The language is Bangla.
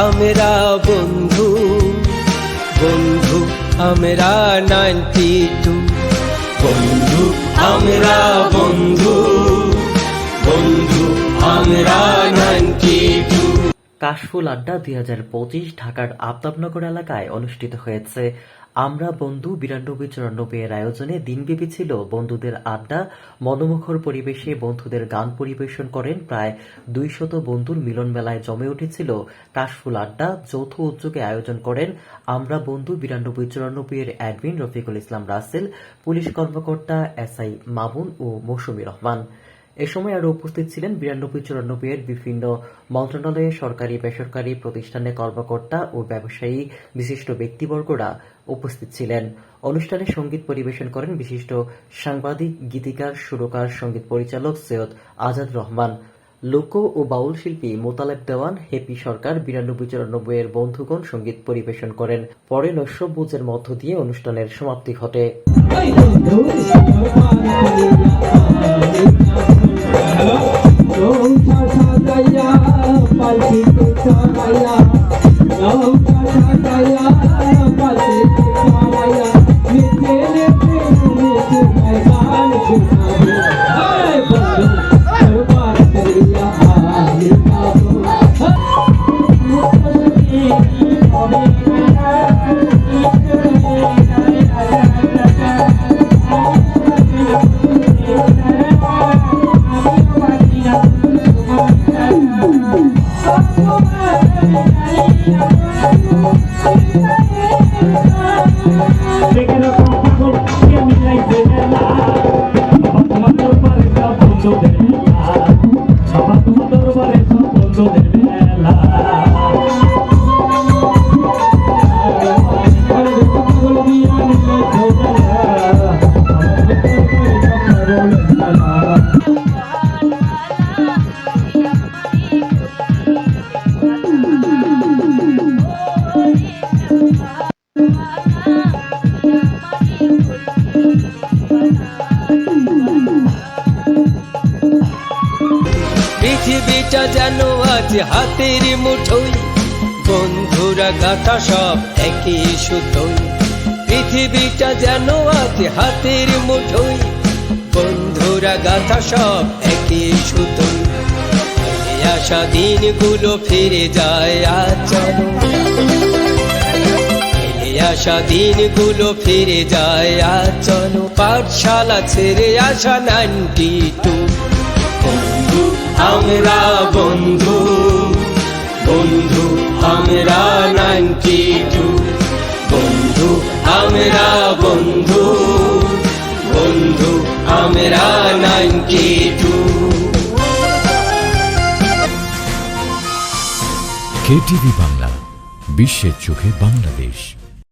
আমরা বন্ধু, বন্ধু আমরা 92, বন্ধু আমরা বন্ধু, বন্ধু আমরা 92। কাশফুল আড্ডা 2025 ঢাকার আফতাবনগর এলাকায় অনুষ্ঠিত হয়েছে। আমরা বন্ধু 92-94 এর আয়োজনে দিনব্যাপী ছিল বন্ধুদের আড্ডা। মনোমুখর পরিবেশে বন্ধুদের গান পরিবেশন করেন প্রায় 200 বন্ধুর মিলন মেলায় জমে উঠেছিল কাশফুল আড্ডা। যৌথ উদ্যোগে আয়োজন করেন আমরা বন্ধু 92-94 এর অ্যাডমিন রফিকুল ইসলাম রাসেল, পুলিশ কর্মকর্তা এসআই মামুন ও মৌসুমী রহমান। এ সময় আরো উপস্থিত ছিলেন 92-94 এর বিভিন্ন মন্ত্রণালয়ে, সরকারি বেসরকারি প্রতিষ্ঠানে কর্মকর্তা ও ব্যবসায়ী, বিশিষ্ট ব্যক্তিবর্গরা উপস্থিত ছিলেন। অনুষ্ঠানে সঙ্গীত পরিবেশন করেন বিশিষ্ট সাংবাদিক, গীতিকার, সুরকার, সঙ্গীত পরিচালক সৈয়দ আজাদ রহমান। লোক ও বাউল শিল্পী মোতালেব দেওয়ান, হেপি সরকার, 92-94 এর বন্ধুগণ সঙ্গীত পরিবেশন করেন। পরে নৈশভোজের মধ্য দিয়ে অনুষ্ঠানের সমাপ্তি ঘটে। পৃথিবীটা যেন আজ হাতের মুঠোয়, বন্ধুরা গাথা সব একই সুতোয়। পৃথিবীটা যেন আজ হাতের মুঠোয়, বন্ধুরা গাথা সব একই সুতোয়। ফিরে আসা দিনগুলো ফিরে যায় আজ চলো, ফিরে আসা দিনগুলো ফিরে যায় আজ চলো। পাঠশালা ছেড়ে আসা 92, বন্ধু আমরা বন্ধু, বন্ধু আমরা 92, বন্ধু আমরা বন্ধু, বন্ধু আমরা 92। কেটিভি বাংলা, বিশ্বের চোখে বাংলাদেশ।